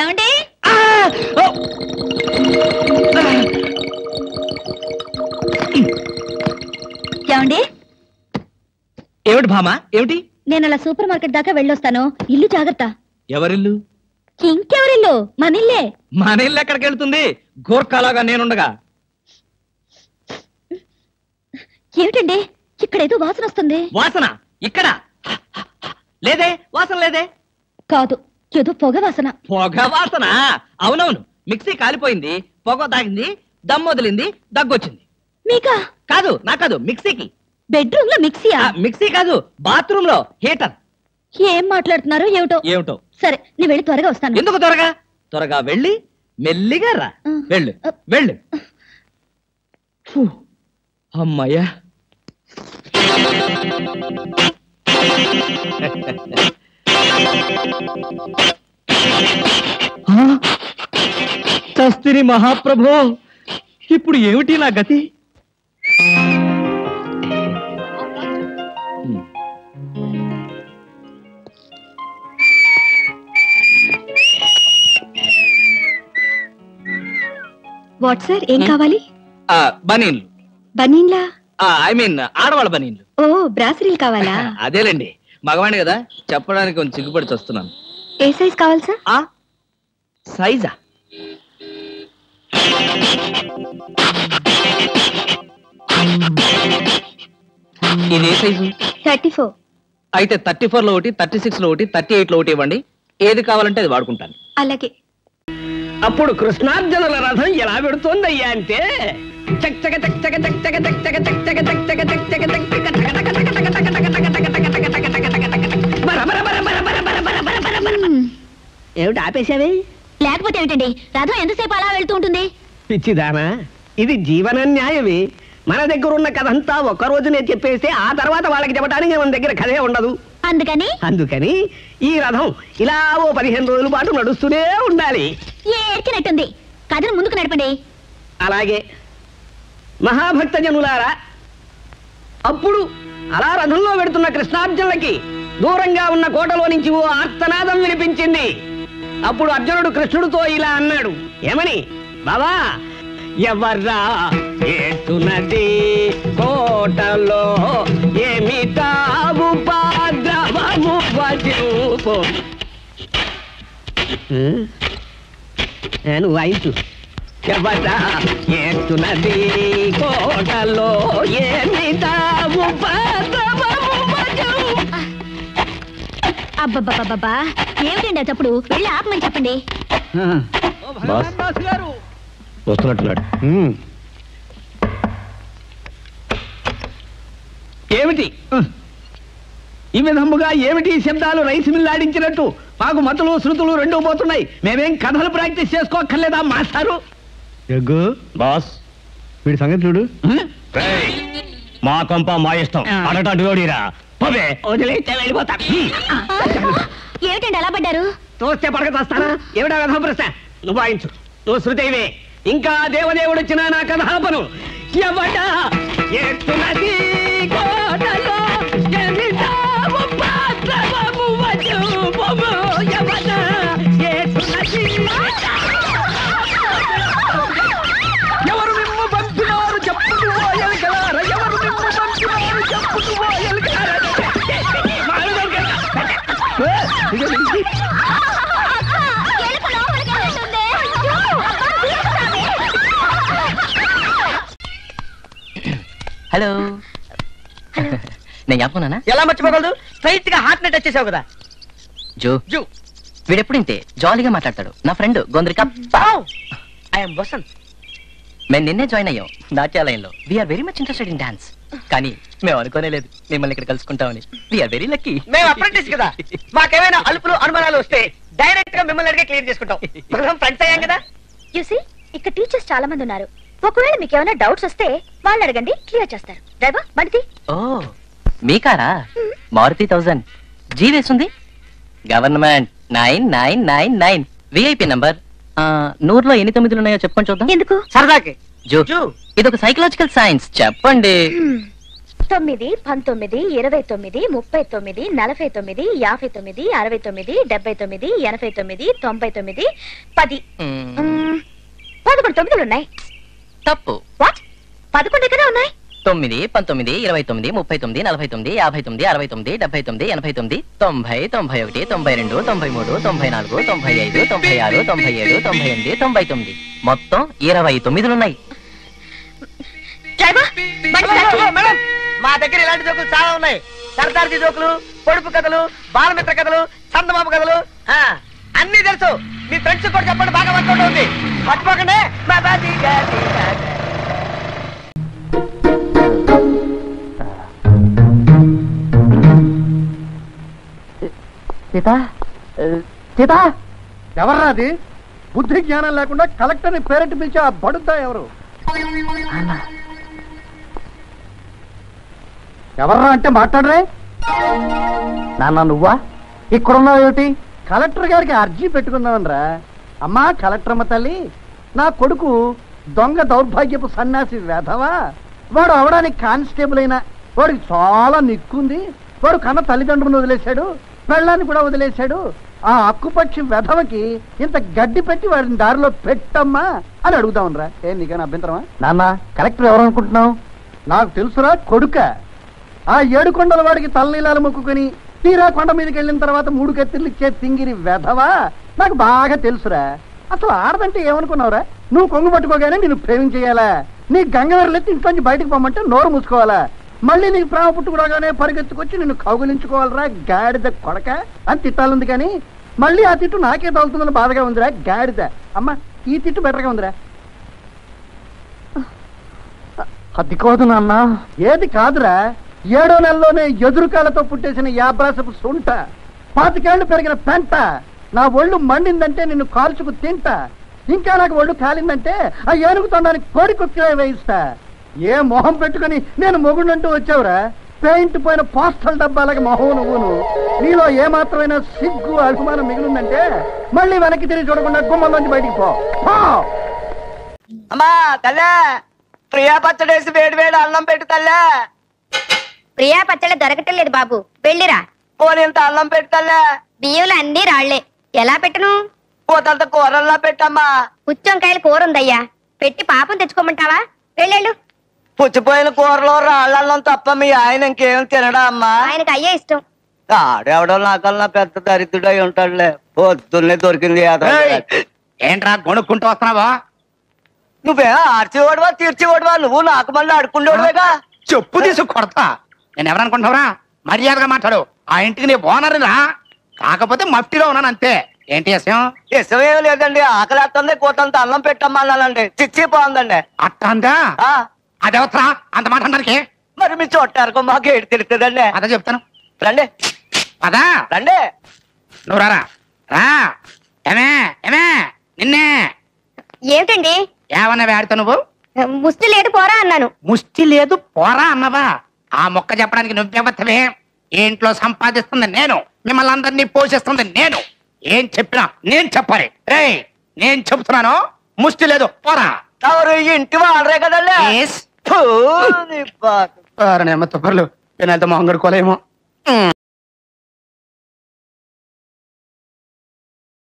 ఏమండి ఏమండి ఏమిటి భామా ఏమిటి? నేను అలా సూపర్ మార్కెట్ దాకా వెళ్ళొస్తాను. ఇల్లు జాగ్రత్త. ఎవరిల్లు? ఇంకెవరిల్లు? మనిల్లే. మన ఇల్లు ఎక్కడికి వెళ్తుంది? గోర్ఖాలాగా నేనుండగా. ఏమిటండి ఇక్కడేదో వాసన వస్తుంది. వాసన ఇక్కడ లేదే, వాసన లేదే. కాదు, ఏదో పొగ వాసన. పొగ వాసన? అవునవును, మిక్సీ కాలిపోయింది, పొగ తాగింది, దమ్ వదిలింది, దగ్గొచ్చింది. మీకా? కాదు, నా కాదు, మిక్సీకి. బెడ్రూమ్ లో మిక్సీయా? మిక్సీ కాదు, బాత్రూమ్ లో హీటర్. ఏం మాట్లాడుతున్నారో ఏమిటో. ఏమిటో సరే, నేను వెళ్ళి త్వరగా వస్తాను. ఎందుకు త్వరగా? త్వరగా వెళ్ళి మెల్లిగా రా. వెళ్ళు వెళ్ళు. అమ్మయ్యా. చస్తిని మహాప్రభో, ఇప్పుడు ఏమిటి నా గతి? వాట్ సార్, ఏం కావాలి? బనీన్లు. బనీన్లా? ఐ మీన్ ఆడవాళ్ళ బనీన్లు. ఓ, బ్రాసరీలు కావాలా? అదేలేండి, మగవాణి కదా, చెప్పడానికి కొంచెం సిగ్గుపడి వస్తున్నాను. ఏ సైజ్ కావాలి సార్? సైజా? ఇది ఏ సైజు? 34. అయితే 34 లో ఒకటి, 36 లో ఒకటి, 38 లో ఒకటి ఇవ్వండి. ఏది కావాలంటే అది వాడుకుంటాను. అలాగే. అప్పుడు కృష్ణార్జునుల రథం ఎలా పెడుతోందయ్యా అంటే ఏమిటి ఆపేశావే? లేకపోతే ఏమిటండి, రథం ఎంతసేపు అలా వెళ్తూ ఉంటుంది? పిచ్చిదానా, ఇది జీవన న్యాయమే. మన దగ్గర ఉన్న కథ అంతా ఒక్క రోజునే చెప్పేస్తే ఆ తర్వాత వాళ్ళకి చెప్పడానికి మన దగ్గర కథే ఉండదు. అందుకని ఈ రథం ఇలా ఓ 15 రోజుల పాటు నడుస్తూనే ఉండాలి. ఏడ్చినట్టుంది, కథను ముందుకు నడపండి. అలాగే. మహాభక్త జనులారా, అప్పుడు అలా రథంలో వెడుతున్న కృష్ణార్జునులకి దూరంగా ఉన్న కోటలో నుంచి ఓ ఆర్తనాదం వినిపించింది. అప్పుడు అర్జునుడు కృష్ణుడితో ఇలా అన్నాడు. ఏమని? బావా, ఎవర్రా ఏటున్నది కోటలో, ఏమిటా ఉపద్రవము వజూపు. నువ్వు వాయించు. ఎవర్రా ఏటున్నది కోటలో, ఏమిటా ఉపద్రవము వజూపు. అబ్బబ్బబ్బబ్బా, ఏమిటండి అప్పుడు? వెళ్ళి ఆపమని చెప్పండి. వస్తున్నట్టున్నాడు. ఏమిటి ఈ విధముగా? ఏమిటి శబ్దాలు? రైస్ మిల్లాడించినట్టు మాకు మతులు శృతులు రెండూ పోతున్నాయి. మేమేం కథలు ప్రాక్టీస్ చేసుకోక్కర్లేదా మాస్టారు? బాస్, వీడి సంగతి చూడు. మా కొంప మా ఇష్టం, అడటోడిరా. వదిలేస్తే వెళ్ళిపోతా. ఏమిటండి అలా పడ్డారు? తోస్తే పడకతోస్తానా? ఏమిటా కథ ప్రశ్న? నువ్వు వాయించు. నువ్వు శృతైవే. ఇంకా దేవదేవుడు వచ్చిన నా కథాపను. ఎవట ఎట్టునది కోటలో, ఎమిటా ఉపద్రవము వజూపుము. ఎవట ఎట్టునది. ఎవరు మిమ్ము పంపినారు చెప్పుకు పోయలికలార, ఎవరు మిమ్ము పంపినారు చెప్పుకు పోయలికలార. హలో, నేను చెప్పన్నానా? ఎలా మర్చిపోగలదు? స్ట్రైట్ గా హార్ట్ నెట్ వచ్చేసావు కదా. జో వీడెప్పుడు ఇంతే జాలీగా మాట్లాడతాడు. నా ఫ్రెండ్ గొంద్రిక. ఐఎమ్ వసంత్. మేము నిన్నే జాయిన్ అయ్యాం నాట్యాలయంలో. We are very much interested in dance. కానీ మేము అనుకోనే లేదు మిమ్మల్ని ఇక్కడ కలుసుకుంటామని. We are very lucky. మేము అప్రెంటిస్ కదా, మాకేమైనా అలుపులు అనుమానాలు వస్తే డైరెక్ట్ గా మిమ్మల్ని అడిగే క్లియర్ చేసుకుంటాం. మనం ఫ్రెండ్స్ అయ్యాం కదా. యూసీ, ఇక్కడ టీచర్స్ చాలా మంది ఉన్నారు. ఒకవేళ మీకు ఏమైనా డౌట్స్ వస్తే వాళ్ళని అడగండి, క్లియర్ చేస్తారు. డ్రైవర్ బండి. ఓ, మీ కారా? మారుతి 1000 జీ వేస్తుంది. Government 9999 VIP number. 100లో ఎన్ని 9లు ఉన్నాయో చెప్పండి చూద్దాం. ఎందుకు? సరదాకి. జో, ఇదొక సైకలాజికల్ సైన్స్. చెప్పండి. 9, 19, 29, 39, 49, 59, 69, 79, 89, 99, 10. 11 9 తప్పు. వాట్? 11 కదా ఉన్నాయి. 9, 19, 29, 39, 49, 59, 69, 79, 89, 90, 91, 92, 93, 94, 95, 96, 97, 98, 99. మొత్తం 29 ఉన్నాయి. డ్రైవర్, బండి స్టార్ట్ చేయి. మేడం, మా దగ్గర ఇలాంటి జోకులు చాలా ఉన్నాయి. సరదార్జీ జోకులు, పొడుపు కథలు, బాలమిత్ర కథలు, చందమామ కథలు, అన్ని తెలుసు. మీ ఫ్రెండ్స్ కూడా చెప్పండి, బాగా వర్కౌట్ అవుతుంది. మర్చిపోకండి. సీతా ఎవర్రా అది? బుద్ధి జ్ఞానం లేకుండా కలెక్టర్ని పేరెంట్ పిలిచి ఆ బడుద్దా ఎవరు? ఎవర్రా అంటే మాట్లాడరే. నాన్న నువ్వా? ఇక్కడున్నావు ఏమిటి? కలెక్టర్ గారికి అర్జీ పెట్టుకుందామనరా. అమ్మా కలెక్టర్ అమ్మ తల్లి, నా కొడుకు దొంగ దౌర్భాగ్యపు సన్యాసి వెధవా. వాడు అవడానికి కానిస్టేబుల్ అయినా వాడికి చాలా నిక్కుంది. వాడు కన్న తల్లిదండ్రులను వదిలేశాడు, పెళ్ళాన్ని కూడా వదిలేశాడు. ఆ అక్కుపక్షి వెధవకి ఇంత గడ్డి పెట్టి వాడిని దారిలో పెట్టమ్మా అని అడుగుదామనరా. ఏం నీకైనా అభ్యంతరమా? నాన్న కలెక్టర్ ఎవరు అనుకుంటున్నావు? నాకు తెలుసురా కొడుక. ఆ 7 కొండల వాడికి తలనీలాలు మొక్కుకొని తీరా కొండ మీదకి వెళ్ళిన తర్వాత 3 కత్తిర్లు ఇచ్చే తింగిరి వెధవా నాకు బాగా తెలుసురా. అసలు ఆడదంటే ఏమనుకున్నావురా? నువ్వు కొంగు పట్టుకోగానే నేను ప్రేమించేయాలా? నీ గంగవెరలెత్తి ఇంట్లోంచి బయటకు పోమంటే నోరు మూసుకోవాలా? మళ్ళీ నీకు ప్రేమ పుట్టుకురాగానే పరిగెత్తుకొచ్చి నిన్ను కౌగులించుకోవాలరా గాడిద కొడక అని తిట్టాలుంది. కానీ మళ్ళీ ఆ తిట్టు నాకే తగులుతుందని బాధగా ఉందిరా గాడిద. అమ్మ ఈ తిట్టు బెటర్గా ఉందిరా. అది కాదు నాన్న. ఏది కాదురా? 7వ నెలలోనే ఎదురుకాలతో పుట్టేసిన యాబ్రాసపు సొంట, 25 ఏళ్ళు పెరిగిన పెంట. నా ఒళ్ళు మండిందంటే నిన్ను కాల్చుకు తింటా. ఇంకా నాకు ఒళ్ళు కాలిందంటే ఆ ఏనుగు తొండానికి కోడికొక్కిలే వేయిస్తా. ఏ మొహం పెట్టుకుని నేను మొగుడంటూ వచ్చావురా? పెయింట్ పోయిన పోస్టల్ డబ్బాలకి మొహం నువ్వును. నీలో ఏమాత్రమైనా సిగ్గు అభిమానం మిగిలిందంటే మళ్ళీ వెనక్కి తిరిగి చూడకుండా గుమ్మంలోంచి బయటికి పో. అమ్మా తల్లే, ప్రియా పచ్చడేసి వేడి వేడి అన్నం పెట్టు తల్లే. ప్రియా పచ్చళ్ళు దొరకటం లేదు బాబు, వెళ్ళిరా. పోనింత అన్నం పెట్టు తల్లే. బియ్యంలో అన్ని రాళ్లే, ఎలా పెట్టను? పోతంత కూరల్లా పెట్టమ్మా. పుచ్చంకాయలు కూర ఉందయ్యా, పెట్టి పాపం తెచ్చుకోమంటావా? వెళ్ళేళ్ళు. పుచ్చిపోయిన కూరలో రాళ్ళన్నం తప్ప మీ ఆయన ఇంకేం తినడా అమ్మా? ఆయనకు అయ్యే ఇష్టం. ఆడెవడో నాకల్లా పెద్ద దరిద్రుడై ఉంటాడులే. పొద్దున్నే దొరికింది. ఏంట్రా కొనుక్కుంటూ వస్తున్నావా? నువ్వే ఆర్చేవాడువా తీర్చేవాడువా? నువ్వు నాకు మళ్ళీ అడుక్కుండేవాడువేగా. చెప్పు తీసు కొడతా. నేను ఎవరనుకుంటున్నావురా? మర్యాదగా మాట్లాడు. ఆ ఇంటికి నీ ఓనర్ రా, కాకపోతే మఫ్టీలో ఉన్నాను అంతే. ఏంటి విషయం? ఇష్టమేం లేదండి, ఆకలేస్తుంది, కోతంత అన్నం పెట్టమ్మా అన్నానండి. చిచ్చి బాగుందండి. అట్ట అందా? అదేవతరా అంత మాట అనడానికి? మరి మీ చోటారుకో మాకు ఏడు తెలుస్తుందండి. అదే చెప్తాను, రండి. అదా రండి. నువ్వు రారా రా. ఏమే ఏమే నిన్నే ఏమిటండి? ఏమన్నా ఆడితే నువ్వు? ముష్టి లేదు పోరా అన్నాను. ముష్టి లేదు పోరా అన్నవా? ఆ మొక్క చెప్పడానికి నువ్వెవత్తవే? ఇంట్లో సంపాదిస్తుంది నేను, మిమ్మల్ని అందరినీ పోషిస్తుంది నేను. ఏం చెప్పినా నేను చెప్పాలి. రే నేను చెప్తున్నాను, ముష్టి లేదు పోరా. ఎవరు ఇంటి వాళ్ళరే కదండి. తుప్పర్లు నేను వెళ్తే మొహం కడుకోలేమో.